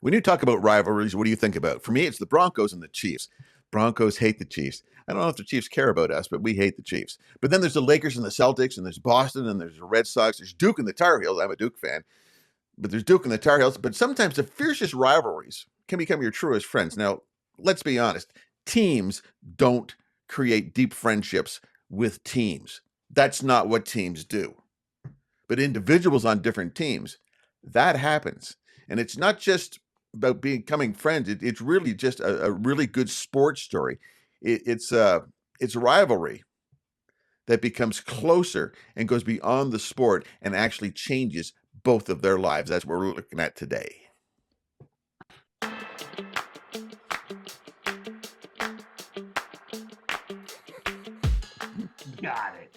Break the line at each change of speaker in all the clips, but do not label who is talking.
When you talk about rivalries, what do you think about? For me, it's the Broncos and the Chiefs. Broncos hate the Chiefs. I don't know if the Chiefs care about us, but we hate the Chiefs. But then there's the Lakers and the Celtics, and there's Boston, and there's the Red Sox. There's Duke and the Tar Heels. I'm a Duke fan, but there's Duke and the Tar Heels. But sometimes the fiercest rivalries can become your truest friends. Now, let's be honest. Teams don't create deep friendships with teams. That's not what teams do. But individuals on different teams, that happens. And it's not just about becoming friends. It's really just a really good sports story. It's rivalry that becomes closer and goes beyond the sport and actually changes both of their lives. That's what we're looking at today.
Got it.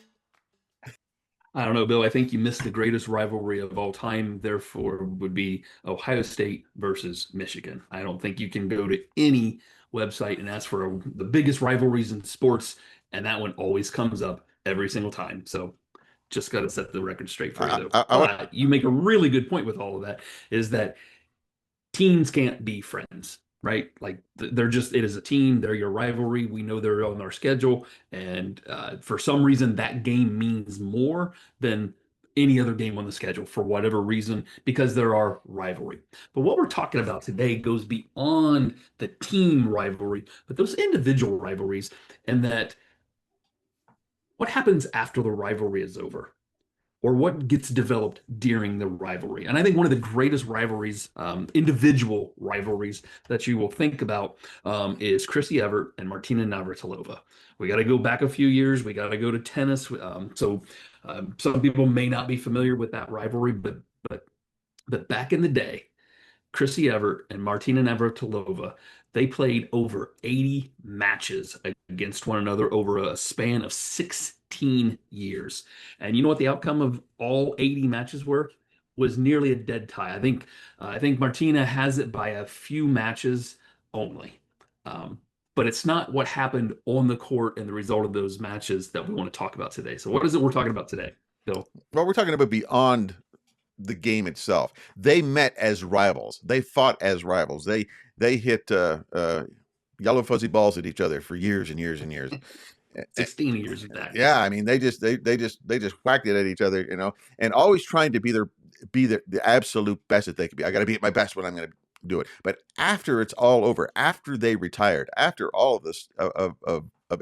I don't know, Bill. I think you missed the greatest rivalry of all time. Therefore, would be Ohio State versus Michigan. I don't think you can go to any website and ask for the biggest rivalries in sports, and that one always comes up every single time. So, just got to set the record straight for you, though. But you make a really good point with all of that. Is that teams can't be friends, right? Like they're just, it is a team. They're your rivalry. We know they're on our schedule. And for some reason, that game means more than any other game on the schedule for whatever reason, because there are rivalry. But what we're talking about today goes beyond the team rivalry, but those individual rivalries, and that what happens after the rivalry is over, or what gets developed during the rivalry. And I think one of the greatest rivalries, individual rivalries that you will think about is Chrissy Evert and Martina Navratilova. We got to go back a few years. We got to go to tennis. So some people may not be familiar with that rivalry, but back in the day, Chrissy Evert and Martina Navratilova, they played over 80 matches against one another over a span of 16 years. And you know what the outcome of all 80 matches were? Was nearly a dead tie. I think Martina has it by a few matches only. But it's not what happened on the court and the result of those matches that we want to talk about today. So what is it we're talking about today, Bill?
Well, we're talking about beyond the game itself. They met as rivals. They fought as rivals. They hit yellow fuzzy balls at each other for years and years and years.
16 years of that.
Yeah, I mean they just whacked it at each other, and always trying to be the absolute best that they could be. I got to be at my best when I'm going to do it. But after it's all over, after they retired, after all of this of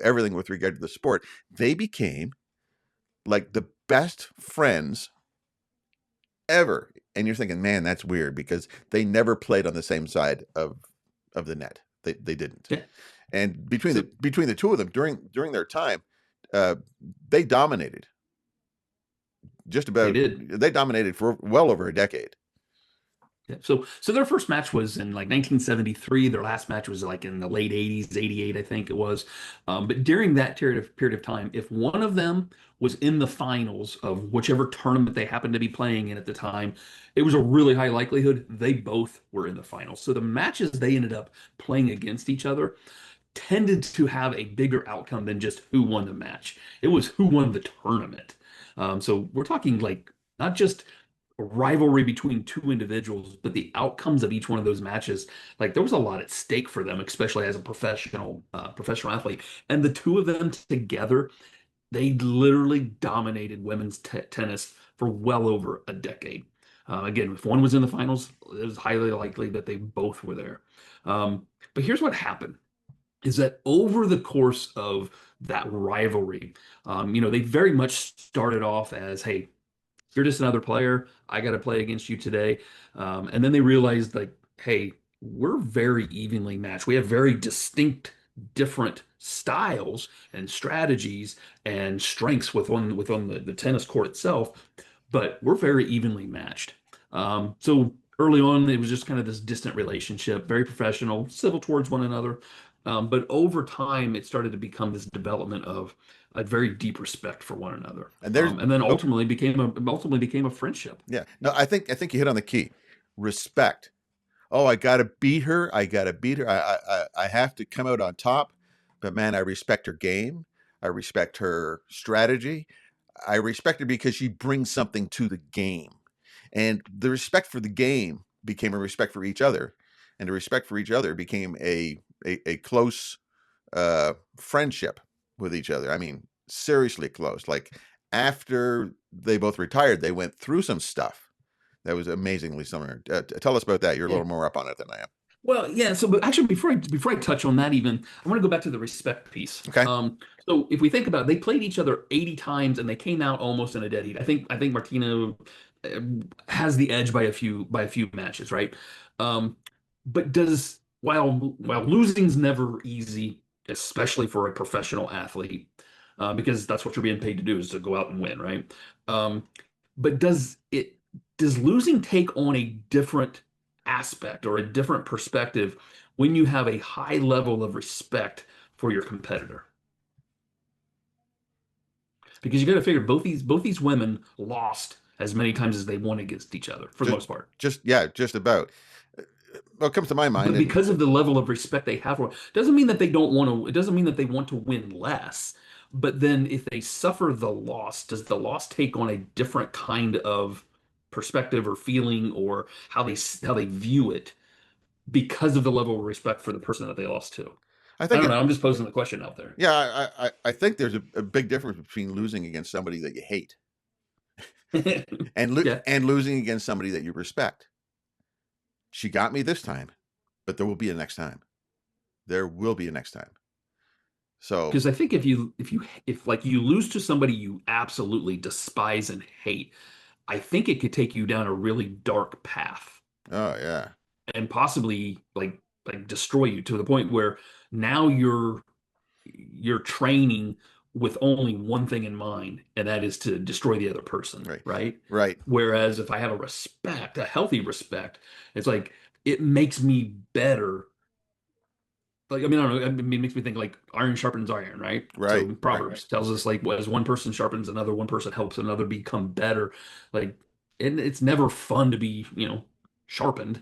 everything with regard to the sport, they became like the best friends ever. And you're thinking, man, that's weird, because they never played on the same side of the net. They didn't. Yeah. And between the two of them during their time, they dominated. Just about. They dominated for well over a decade.
Yeah. So their first match was in like 1973. Their last match was like in the late 80s, 88, I think it was. But during that period of time, if one of them was in the finals of whichever tournament they happened to be playing in at the time, it was a really high likelihood they both were in the finals. So the matches they ended up playing against each other tended to have a bigger outcome than just who won the match. It was who won the tournament. So we're talking like not just a rivalry between two individuals, but the outcomes of each one of those matches. Like there was a lot at stake for them, especially as a professional athlete. And the two of them together, they literally dominated women's tennis for well over a decade. Again, if one was in the finals, it was highly likely that they both were there. But here's what happened. Is that over the course of that rivalry, they very much started off as, hey, you're just another player. I got to play against you today. And then they realized, like, hey, we're very evenly matched. We have very distinct, different styles and strategies and strengths within the tennis court itself, but we're very evenly matched. So early on, it was just kind of this distant relationship, very professional, civil towards one another. But over time, it started to become this development of a very deep respect for one another, and then ultimately became a friendship.
Yeah, no, I think you hit on the key: respect. Oh, I got to beat her. I have to come out on top. But man, I respect her game. I respect her strategy. I respect her because she brings something to the game, and the respect for the game became a respect for each other. and the respect for each other became a close friendship with each other. I mean, seriously close. Like after they both retired, they went through some stuff that was amazingly similar. Tell us about that. You're a
Yeah.
little more up on it than I am.
Well, yeah. So, but actually, before I touch on that, even I want to go back to the respect piece.
Okay.
So if we think about it, they played each other 80 times and they came out almost in a dead heat. I think Martina uh, has the edge by a few matches, right? Um, but does while losing's never easy, especially for a professional athlete, because that's what you're being paid to do is to go out and win, right? Um, but does losing take on a different aspect or a different perspective when you have a high level of respect for your competitor? Because you got to figure both these women lost as many times as they won against each other for the
Just,
most part.
just about. What comes to my mind,
But
and
because of the level of respect they have for it, doesn't mean that they don't want to, it doesn't mean that they want to win less. But then if they suffer the loss, does the loss take on a different kind of perspective or feeling or how they view it because of the level of respect for the person that they lost to?
I
I
think
don't
it.
know. I'm just posing the question out there.
Yeah, I think there's a big difference between losing against somebody that you hate
Yeah,
and losing against somebody that you respect. She got me this time, but there will be a next time. There will be a next time. So
because I think if like you lose to somebody you absolutely despise and hate, I think it could take you down a really dark path
oh yeah.
and possibly like destroy you to the point where now you're training with only one thing in mind, and that is to destroy the other person,
Right.
right?
Right.
Whereas if I have a respect, a healthy respect, it's like it makes me better. Like, I mean, I don't know. I mean, it makes me think like iron sharpens iron, right?
Right.
So
Right.
Proverbs tells us like, as one person sharpens another, one person helps another become better. Like, and it's never fun to be, sharpened,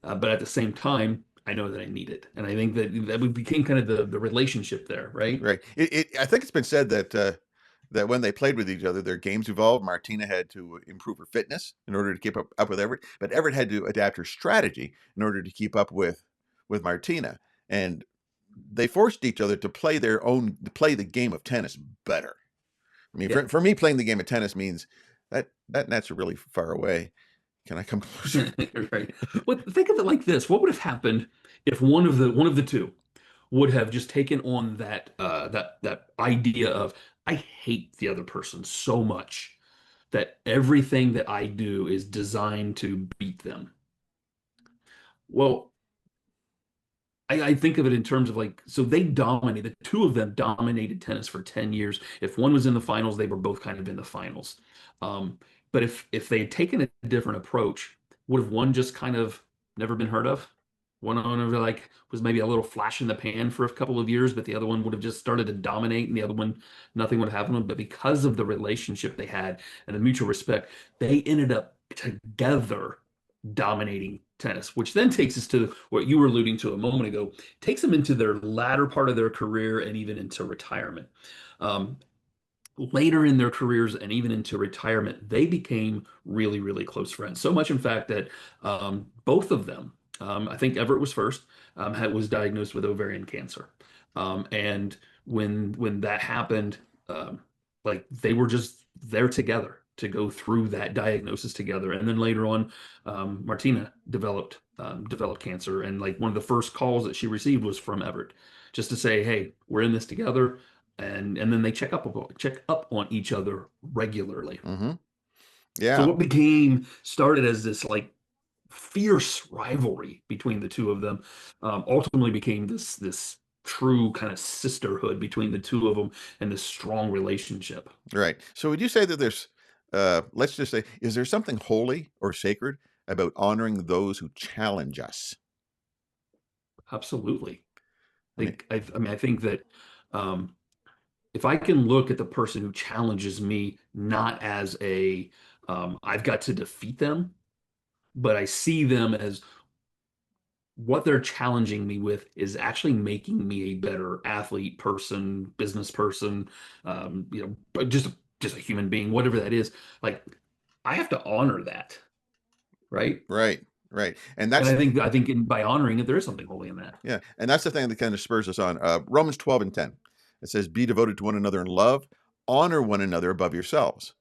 but at the same time, I know that I need it, and I think that we became kind of the relationship there, right?
Right. I think it's been said that when they played with each other, their games evolved. Martina had to improve her fitness in order to keep up with Everett, but Everett had to adapt her strategy in order to keep up with Martina. And they forced each other to play the game of tennis better. I mean,
Yeah.
for me, playing the game of tennis means that net's really far away. Can I come closer?
Right. Well, think of it like this. What would have happened if one of the two would have just taken on that idea of I hate the other person so much that everything that I do is designed to beat them. Well, I think of it in terms of like, so they dominated, the two of them dominated tennis for 10 years. If one was in the finals, they were both kind of in the finals. Um, but if they had taken a different approach, would have one just kind of never been heard of? One owner like was maybe a little flash in the pan for a couple of years, but the other one would have just started to dominate, and the other one, nothing would have happened. But because of the relationship they had and the mutual respect, they ended up together dominating tennis, which then takes us to what you were alluding to a moment ago, takes them into their latter part of their career and even into retirement. Um, Later in their careers and even into retirement, they became really, really close friends. So much, in fact, that both of them, I think Everett was first, was diagnosed with ovarian cancer. And when that happened, um, like they were just there together to go through that diagnosis together. And then later on, Martina developed cancer, and like one of the first calls that she received was from Everett, just to say, "Hey, we're in this together." And then they check up on each other regularly.
Mm-hmm.
So
Yeah.
what started as this like fierce rivalry between the two of them, ultimately became this true kind of sisterhood between the two of them and this strong relationship.
Right. So would you say that there's, let's just say, is there something holy or sacred about honoring those who challenge us?
Absolutely.
I mean,
I think that um, if I can look at the person who challenges me not as I've got to defeat them, but I see them as what they're challenging me with is actually making me a better athlete, person, business person, but just a human being, whatever that is. Like I have to honor that, right?
right, Right. And
And
that's
I think by honoring it, there is something holy in that.
yeah, and that's the thing that kind of spurs us on. Romans 12:10. It says, "Be devoted to one another in love, honor one another above yourselves."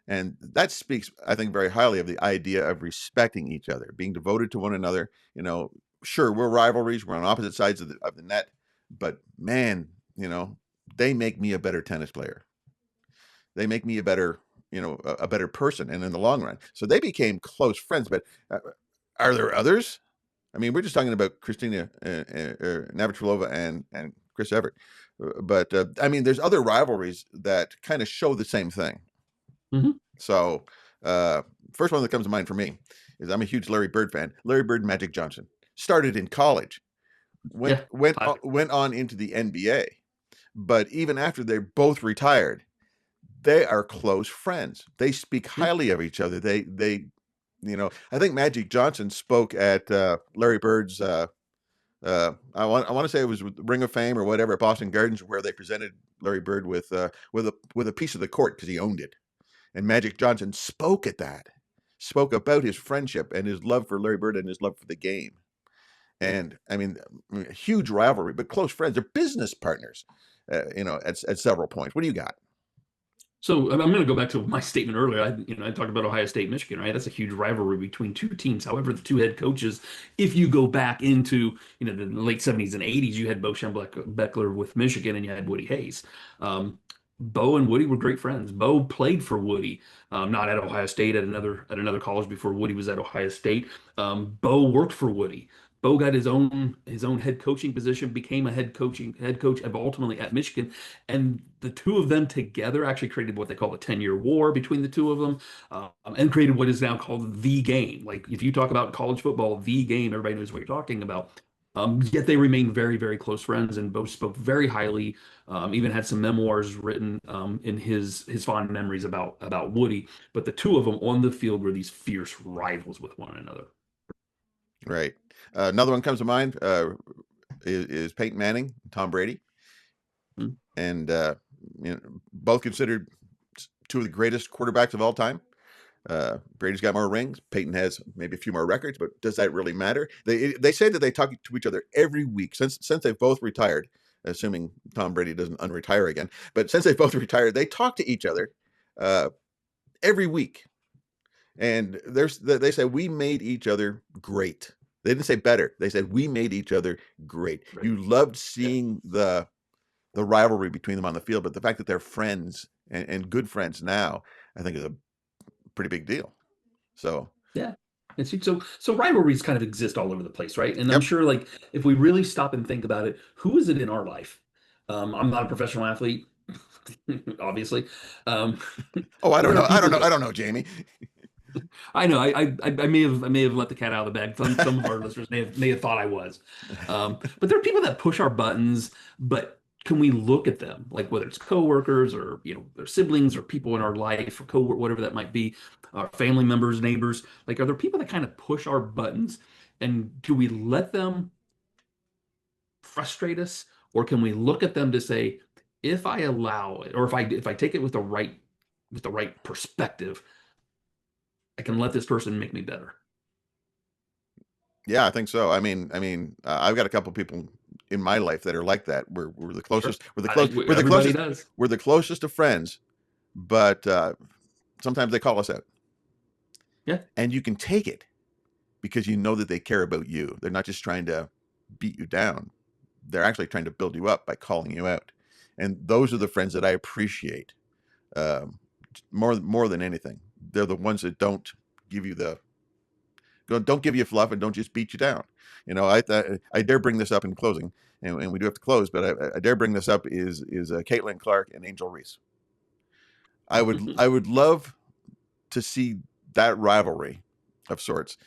And that speaks, I think, very highly of the idea of respecting each other, being devoted to one another. You know, sure, we're rivalries, we're on opposite sides of the net, but man, they make me a better tennis player. They make me a better, a better person, and in the long run. So they became close friends. But are there others? I mean, we're just talking about Christina Navratilova and Chris Everett, but I mean, there's other rivalries that kind of show the same thing.
Mm-hmm.
So, first one that comes to mind for me is I'm a huge Larry Bird fan. Larry Bird, Magic Johnson started in college, went
Yeah.
went went on into the NBA, but even after they both retired, they are close friends. They speak
Yeah.
highly of each other. I think Magic Johnson spoke at Larry Bird's. I want to say it was with Ring of Fame or whatever at Boston Gardens, where they presented Larry Bird with a piece of the court because he owned it. And Magic Johnson spoke at that, spoke about his friendship and his love for Larry Bird and his love for the game. And I mean, a huge rivalry, but close friends. They're business partners, at several points. What do you got?
So I'm going to go back to my statement earlier. I talked about Ohio State, Michigan, right? That's a huge rivalry between two teams. However, the two head coaches, if you go back into the late '70s and '80s, you had Bo Schembechler with Michigan, and you had Woody Hayes. Bo and Woody were great friends. Bo played for Woody, not at Ohio State, at another college before Woody was at Ohio State. Bo worked for Woody. Bo got his own head coaching position, became a head coach ultimately at Michigan, and the two of them together actually created what they call the 10-year war between the two of them, and created what is now called the game. Like if you talk about college football, the game, everybody knows what you're talking about. Yet they remain very, very close friends, and both spoke very highly. Even had some memoirs written in his fond memories about Woody. But the two of them on the field were these fierce rivals with one another.
Right. Another one comes to mind is Peyton Manning, Tom Brady,
Hmm.
and both considered two of the greatest quarterbacks of all time. Brady's got more rings. Peyton has maybe a few more records, but does that really matter? They say that they talk to each other every week since they've both retired, assuming Tom Brady doesn't unretire again. But since they've both retired, they talk to each other every week, and they say we made each other great. They didn't say better. They said we made each other great.
Right.
You loved
Yeah.
seeing the rivalry between them on the field, but the fact that they're friends and good friends now, I think is a pretty big deal. So,
Yeah. And so rivalries kind of exist all over the place, right? And I'm
yep.
sure like if we really stop and think about it, who is it in our life? I'm not a professional athlete, obviously. Um,
Oh, I
but
don't
there
know.
are
I don't
people
know. I
that
don't know, Jamie.
I know I may have let the cat out of the bag. Some of our listeners may have thought I was, but there are people that push our buttons. But can we look at them, like whether it's coworkers or their siblings or people in our life or whatever that might be, our family members, neighbors? Like, are there people that kind of push our buttons, and do we let them frustrate us, or can we look at them to say, if I allow it, or if I take it with the right perspective, I can let this person make me better.
Yeah, I think so. I've got a couple people in my life that are like that. We're the
Sure.
closest. We're the
I
close.
think
We're the
everybody
closest.
does.
We're the closest of friends, but sometimes they call us out,
Yeah.
and you can take it because you know that they care about you. They're not just trying to beat you down. They're actually trying to build you up by calling you out, and those are the friends that I appreciate um, more than anything. They're the ones that give you the don't give you fluff and don't just beat you down. I dare bring this up in closing, and we do have to close, but I dare bring this up is Caitlin Clark and Angel Reese. I would love to see that rivalry of sorts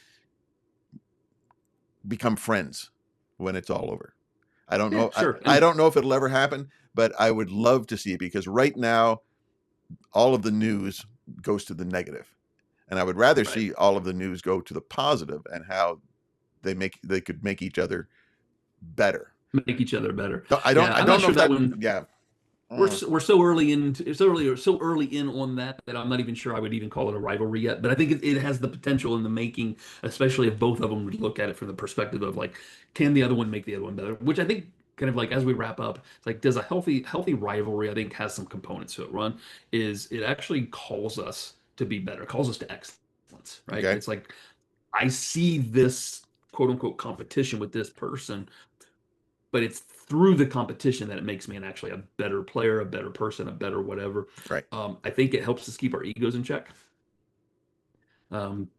become friends when it's all over. I don't
Yeah,
know.
sure.
I
And
don't know if it'll ever happen, but I would love to see it because right now all of the news goes to the negative, and I would rather
right,
see all of the news go to the positive and how they could make each other better.
make each other better.
I don't
Yeah,
I
I'm
don't
not
know
sure
if
that
that
one.
yeah. Mm,
we're so early in so early in on that I'm not even sure I would even call it a rivalry yet. But I think it has the potential in the making, especially if both of them would look at it from the perspective of like, can the other one make the other one better? Which I think kind of like as we wrap up, it's like does a healthy rivalry I think has some components to it. Run is it actually calls us to be better, calls us to excellence, right?
okay.
It's like I see this quote unquote competition with this person, but it's through the competition that it makes me actually a better player, a better person, a better whatever.
Right.
I think it helps us keep our egos in check,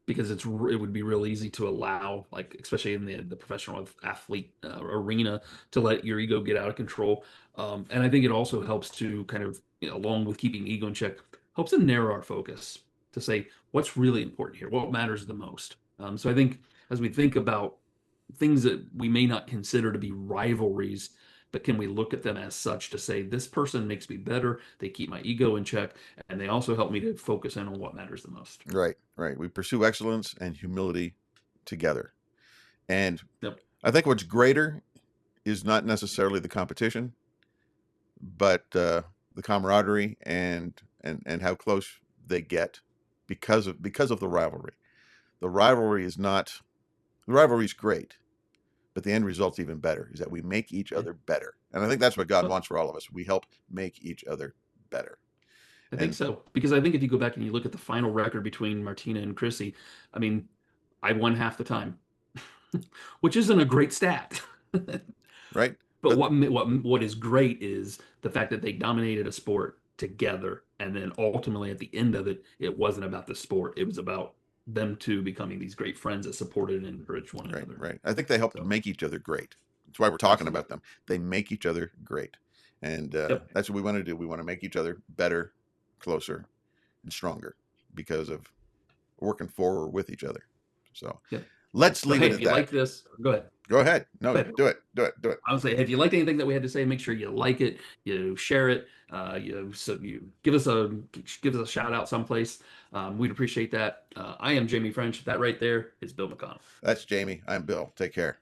because it would be real easy to allow, like especially in the professional athlete arena, to let your ego get out of control. And I think it also helps to kind of, along with keeping ego in check, helps to narrow our focus to say what's really important here, what matters the most. So I think as we think about things that we may not consider to be rivalries, but can we look at them as such to say this person makes me better, they keep my ego in check, and they also help me to focus in on what matters the most.
Right. Right. We pursue excellence and humility together. And
Yep.
I think what's greater is not necessarily the competition, but the camaraderie and how close they get because of the rivalry. The rivalry is not the rivalry is great, but the end result's even better. Is that we make each
Yeah.
other better, and I think that's what God
Well,
wants for all of us. We help make each other better.
I think
And
so because I think if you go back and you look at the final record between Martina and Chrissy, I mean, I won half the time, which isn't a great stat.
right,
But
but
what is great is the fact that they dominated a sport together, and then ultimately at the end of it, it wasn't about the sport; it was about them two becoming these great friends that supported and encouraged one
right,
another.
right. I think they help
So,
make each other great. That's why we're talking about
absolutely.
them. They make each other great, and
Yep.
that's what we want to do. We want to make each other better, closer, and stronger because of working forward with each other. So
Yep.
let's
So
leave
hey,
it
if
at
you like
that.
this, go ahead.
Go ahead.
Go
No,
ahead.
do it. Do it. Do it.
I would say, if you liked anything that we had to say, make sure you like it, you share it, you give us a shout out someplace. We'd appreciate that. I am Jamie French. That right there is Bill McConnell.
That's Jamie. I'm Bill. Take care.